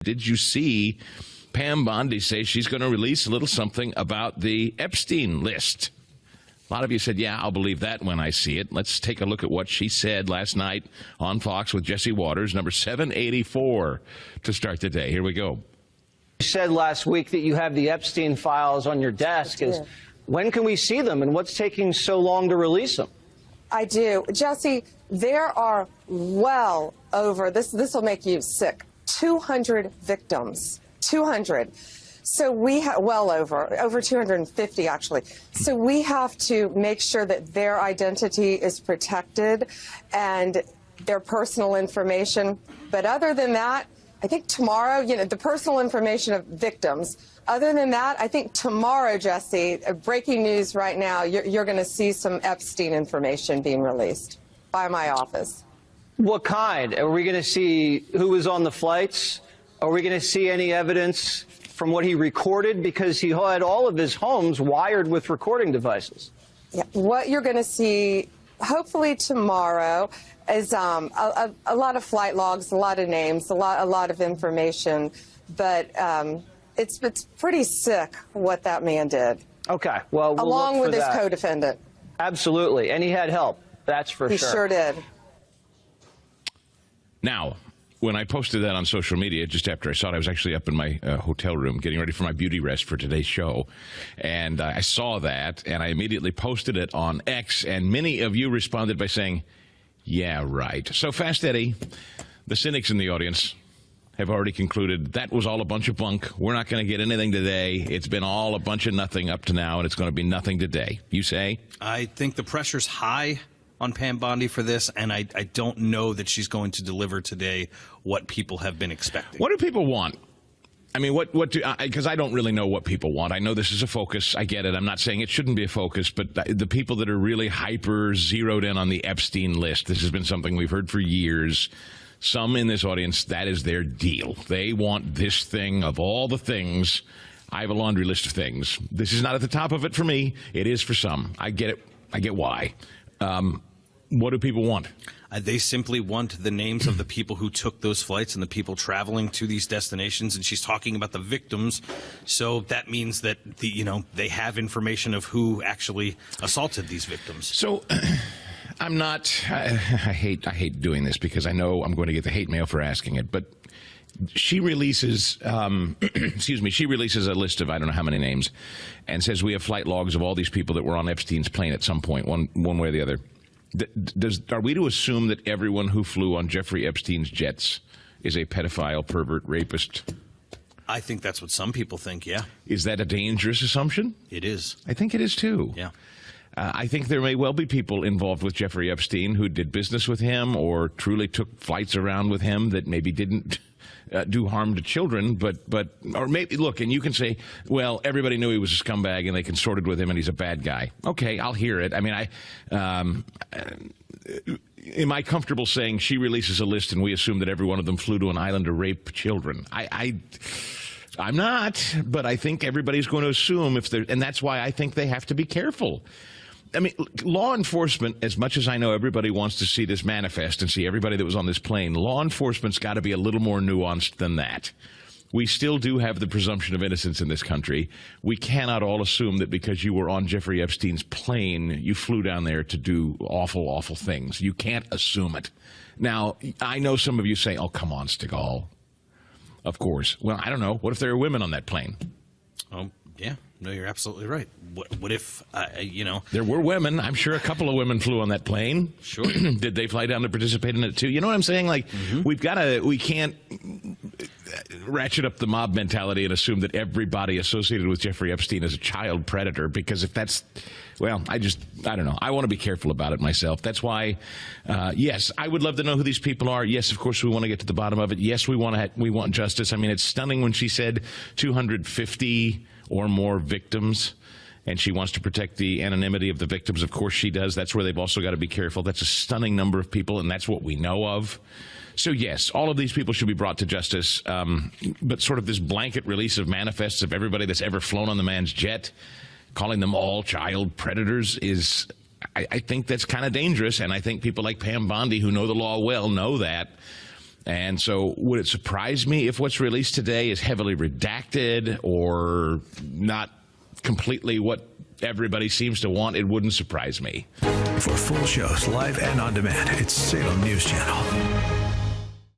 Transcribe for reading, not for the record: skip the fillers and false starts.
Did you see Pam Bondi say she's going to release a little something about the Epstein list? A lot of you said, yeah, I'll believe that when I see it. Let's take a look at what she said last night on Fox with Jesse Waters, number 784 to start the day. Here we go. You said last week that you have the Epstein files on your desk. When can we see them, and what's taking so long to release them? I do. Jesse, there are well over, this will make you sick, 200 victims. 200. So we have, well over 250 actually. So we have to make sure that their identity is protected and their personal information. But other than that, I think tomorrow, the personal information of victims. Other than that, I think tomorrow, Jesse, breaking news right now, you're going to see some Epstein information being released by my office. What kind? Are we going to see who was on the flights? Are we going to see any evidence from what he recorded? Because he had all of his homes wired with recording devices. Yeah, what you're going to see, hopefully tomorrow, is a lot of flight logs, a lot of names, a lot of information. But it's pretty sick what that man did. Okay, well, we'll along with his that. co-defendant. Absolutely, and he had help. That's for sure. He sure did. Now, when I posted that on social media, just after I saw it, I was actually up in my hotel room getting ready for my beauty rest for today's show. And I saw that, and I immediately posted it on X, and many of you responded by saying, yeah, right. So, Fast Eddie, the cynics in the audience have already concluded that was all a bunch of bunk. We're not going to get anything today. It's been all a bunch of nothing up to now, and it's going to be nothing today. You say? I think the pressure's high on Pam Bondi for this, and I don't know that she's going to deliver today what people have been expecting. What do people want? I mean, because I don't really know what people want. I know this is a focus. I get it. I'm not saying it shouldn't be a focus, but the people that are really hyper zeroed in on the Epstein list, this has been something we've heard for years. Some in this audience, that is their deal. They want this thing of all the things. I have a laundry list of things. This is not at the top of it for me. It is for some. I get it. I get why. What do people want? They simply want the names of the people who took those flights and the people traveling to these destinations. And she's talking about the victims. So that means that they have information of who actually assaulted these victims. So I'm not. I hate doing this because I know I'm going to get the hate mail for asking it. But she releases, she releases a list of I don't know how many names, and says we have flight logs of all these people that were on Epstein's plane at some point, one way or the other. Are we to assume that everyone who flew on Jeffrey Epstein's jets is a pedophile, pervert, rapist? I think that's what some people think, yeah. Is that a dangerous assumption? It is. I think it is, too. Yeah. I think there may well be people involved with Jeffrey Epstein who did business with him or truly took flights around with him that maybe didn't do harm to children, or maybe, look, and you can say, well, everybody knew he was a scumbag and they consorted with him and he's a bad guy. Okay, I'll hear it. I mean, am I comfortable saying she releases a list and we assume that every one of them flew to an island to rape children? I'm not, but I think everybody's going to assume and that's why I think they have to be careful. I mean, law enforcement, as much as I know everybody wants to see this manifest and see everybody that was on this plane, law enforcement's got to be a little more nuanced than that. We still do have the presumption of innocence in this country. We cannot all assume that because you were on Jeffrey Epstein's plane, you flew down there to do awful, awful things. You can't assume it. Now, I know some of you say, oh, come on, Stigall. Of course. Well, I don't know. What if there are women on that plane? Oh, yeah. No, you're absolutely right. What if, There were women. I'm sure a couple of women flew on that plane. Sure. Did they fly down to participate in it, too? You know what I'm saying? Like, we can't ratchet up the mob mentality and assume that everybody associated with Jeffrey Epstein is a child predator, because if that's, well, I don't know. I want to be careful about it myself. That's why, yes, I would love to know who these people are. Yes, of course, we want to get to the bottom of it. Yes, we want justice. I mean, it's stunning when she said 250 or more victims, and she wants to protect the anonymity of the victims. Of course she does. That's where they've also got to be careful. That's a stunning number of people, and that's what we know of. So, yes, all of these people should be brought to justice, but sort of this blanket release of manifests of everybody that's ever flown on the man's jet, calling them all child predators, is, I think that's kind of dangerous, and I think people like Pam Bondi, who know the law well, know that. And so would it surprise me if what's released today is heavily redacted or not completely what everybody seems to want? It wouldn't surprise me. For full shows, live and on demand, it's Salem News Channel.